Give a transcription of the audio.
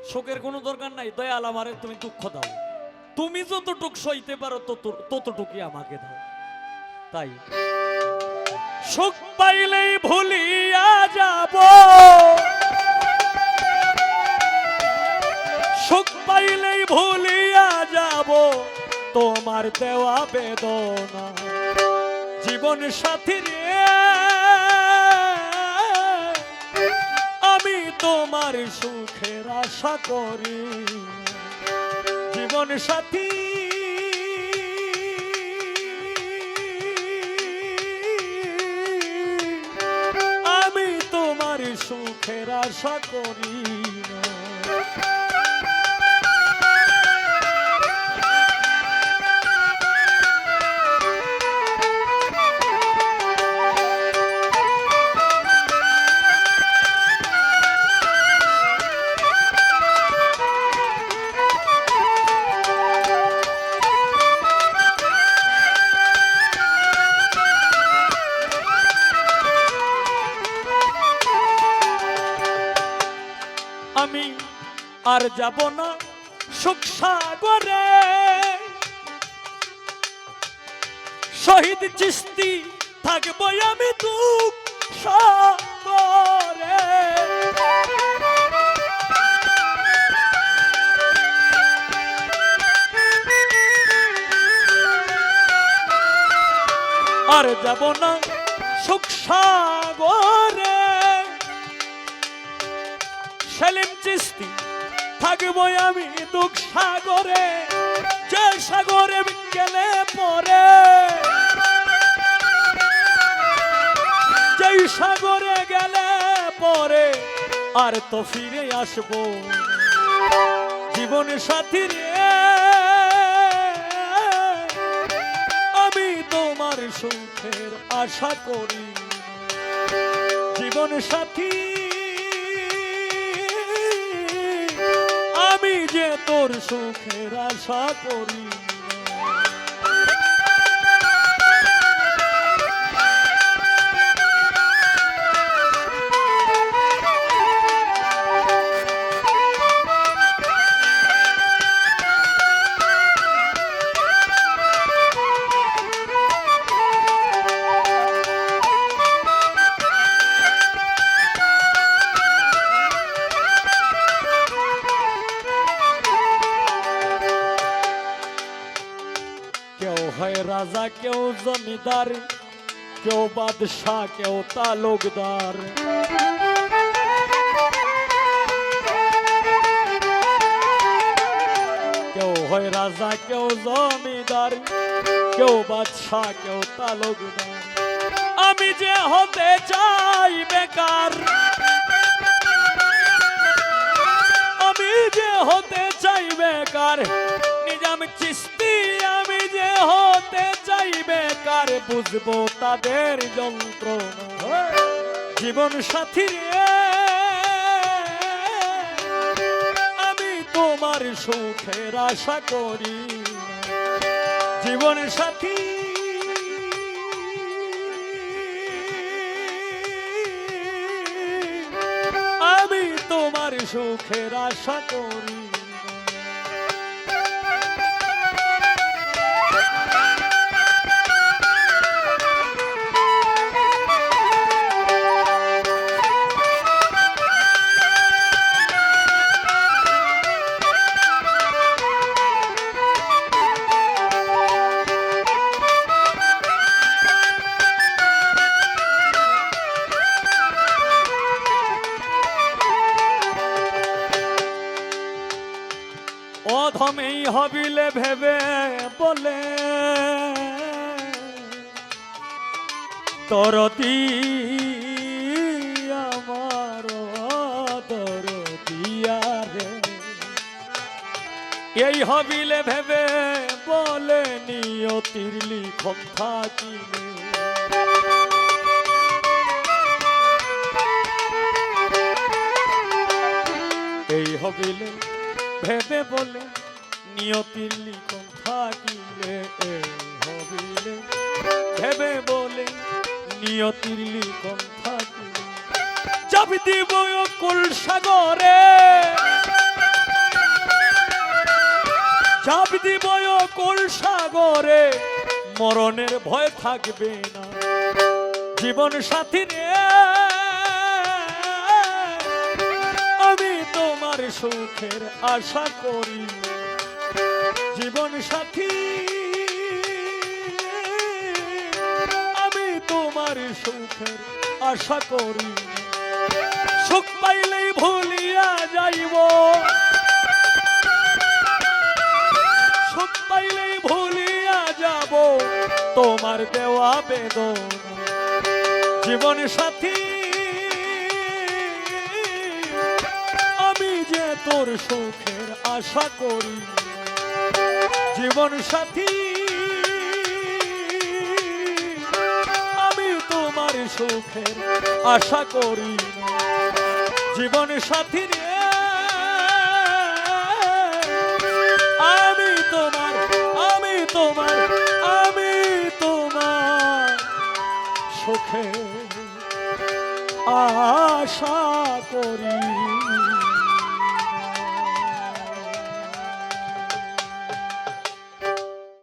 শোকের কোনো দরকার নাই, দয়াল আমারে তুমি দুঃখ দাও, তুমি যতটুক সইতে পারো ততটুকুই আমাকে দাও। তাই সুখ পাইলেই ভুলিয়া যাব, সুখ পাইলেই ভুলিয়া যাব তোমার দেওয়া বেদনা। জীবন সাথী রে আমি তোমার সুখের আশা করি, জীবন সাথী আমি তোমার সুখের আশা করি না। আমি আর যাব না সুখ সাগরে, শহীদ চিস্তি থাকবো আমি দুঃখ সাগরে। আর যাব না সুখ সাগরে, সেলিম চিস্তি থাকবো আমি দুঃখ সাগরে। যে সাগরে গেলে পরে, যেই সাগরে গেলে পরে আর তো ফিরে আসবো। জীবন সাথী রে আমি তোমার সুখের আশা করি, জীবন সাথী আমি যে তোর সুখের আশা করি। কেউ হয় রাজা, কেউ জমিদার, কেউ বাদশাহ, কেউ তালুকদার। কেউ হয় রাজা, কেউ জমিদার, কেউ বাদশাহ, কেউ তালুকদার। আমি যে হতে চাই বেকার, আমি যে হতে চাই বেকার, নিজাম চিস্তি আমি যে হতে চাই বেকার। বুঝবো তাদের যন্ত্রণা, জীবন সাথী রে আমি তোমার সুখের আশা করি, জীবন সাথী আমি তোমার সুখের আশা করি। অধমেই হবিলে ভেবে বলে তরতি আমার দরদিয়া রে। এই হবিলে ভেবে বলে নিয়তির লিখন থাকিলে, এই হবিলে ভেবে বলে নিয়তির লিখন থাকিলে, এই হবিলে ভেবে বলে নিয়তির লিখন থাকিলে। চাপ দিব কুল সাগরে, চাপ দিব কোন সাগরে মরণের ভয় থাকবে না জীবন সাথী রে আমি তোমার সুখের আশা করি জীবন সাথী আমি তোমার সুখের আশা করি সুখ পাইলেই ভুলিয়া যাইব সুখ পাইলেই ভুলিয়া যাব তোমার দেওয়া বেদনা জীবন সাথী আমি যে তোর সুখের আশা করি জীবন সাথী আমি তোমার সুখের আশা করি জীবন সাথী রে আমি তোমার সুখের আশা করি।